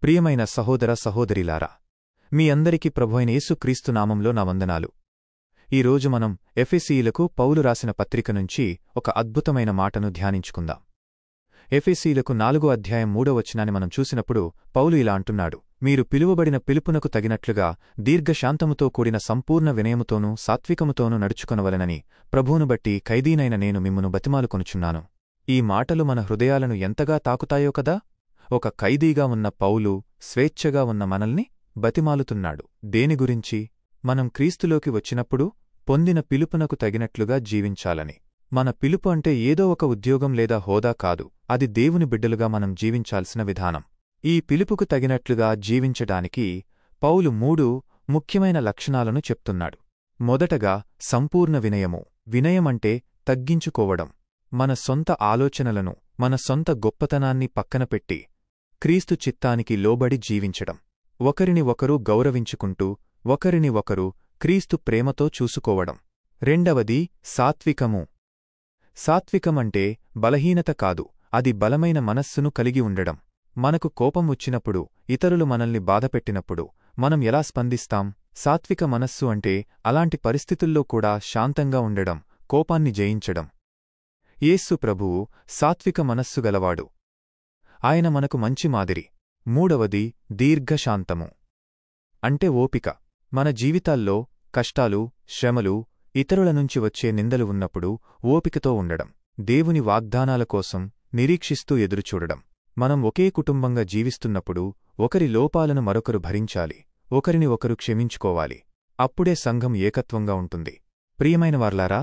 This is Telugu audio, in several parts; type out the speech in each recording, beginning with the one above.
ప్రియమైన సహోదర సహోదరీలారా, మీ అందరికీ ప్రభువైన యేసుక్రీస్తు నామంలో నా వందనాలు. ఈరోజు మనం ఎఫెసీయులకు పౌలు రాసిన పత్రిక నుంచి ఒక అద్భుతమైన మాటను ధ్యానించుకుందాం. ఎఫెసీయులకు 4వ అధ్యాయం 3వ వచనాన్ని మనం చూసినప్పుడు పౌలు ఇలా అంటున్నాడు: మీరు పిలువబడిన పిలుపునకు తగినట్లుగా దీర్ఘశాంతముతో కూడిన సంపూర్ణ వినయముతోనూ సాత్వికముతోనూ నడుచుకొనవలెనని ప్రభువును బట్టి ఖైదీనైన నేను మిమ్మును బతిమాలుకొనుచున్నాను. ఈ మాటలు మన హృదయాలను ఎంతగా తాకుతాయో కదా. ఒక ఖైదీగా ఉన్న పౌలు స్వేచ్ఛగా ఉన్న మనల్ని బతిమాలుతున్నాడు. దేని గురించి? మనం క్రీస్తులోకి వచ్చినప్పుడు పొందిన పిలుపునకు తగినట్లుగా జీవించాలని. మన పిలుపు అంటే ఏదో ఒక ఉద్యోగం లేదా హోదా కాదు, అది దేవుని బిడ్డలుగా మనం జీవించాల్సిన విధానం. ఈ పిలుపుకు తగినట్లుగా జీవించడానికి పౌలు 3 ముఖ్యమైన లక్షణాలను చెప్తున్నాడు. మొదటగా సంపూర్ణ వినయము. వినయమంటే తగ్గించుకోవడం. మన సొంత ఆలోచనలను, మన సొంత గొప్పతనాన్ని పక్కనపెట్టి క్రీస్తు చిత్తానికి లోబడి జీవించడం. ఒకరిని ఒకరు గౌరవించుకుంటూ ఒకరిని ఒకరు క్రీస్తు ప్రేమతో చూసుకోవడం. రెండవది సాత్వికము. సాత్వికమంటే బలహీనత కాదు, అది బలమైన మనస్సును కలిగి ఉండడం. మనకు కోపం వచ్చినప్పుడు, ఇతరులు మనల్ని బాధపెట్టినప్పుడు మనం ఎలా స్పందిస్తాం? సాత్విక మనస్సు అంటే అలాంటి పరిస్థితుల్లో కూడా శాంతంగా ఉండడం, కోపాన్ని జయించడం. యేసు ప్రభువు సాత్విక మనస్సు గలవాడు. ఆయన మనకు మంచి మాదిరి. మూడవది దీర్ఘశాంతము. అంటే ఓపిక. మన జీవితాల్లో కష్టాలు, శ్రమలు, ఇతరుల నుంచి వచ్చే నిందలు ఉన్నప్పుడు ఓపికతో ఉండడం. దేవుని వాగ్దానాల కోసం నిరీక్షిస్తూ ఎదురుచూడడం. మనం ఒకే కుటుంబంగా జీవిస్తున్నప్పుడు ఒకరి లోపాలను మరొకరు భరించాలి, ఒకరిని ఒకరు క్షమించుకోవాలి. అప్పుడే సంఘం ఏకత్వంగా ఉంటుంది. ప్రియమైనవార్లారా,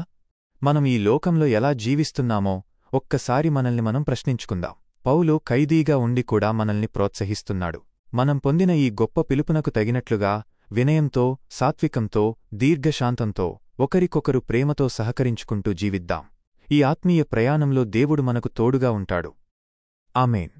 మనం ఈ లోకంలో ఎలా జీవిస్తున్నామో ఒక్కసారి మనల్ని మనం ప్రశ్నించుకుందాం. పౌలు ఖైదీగా ఉండి కూడా మనల్ని ప్రోత్సహిస్తున్నాడు. మనం పొందిన ఈ గొప్ప పిలుపునకు తగినట్లుగా వినయంతో, సాత్వికంతో, దీర్ఘశాంతంతో ఒకరికొకరు ప్రేమతో సహకరించుకుంటూ జీవిద్దాం. ఈ ఆత్మీయ ప్రయాణంలో దేవుడు మనకు తోడుగా ఉంటాడు. ఆమేన్.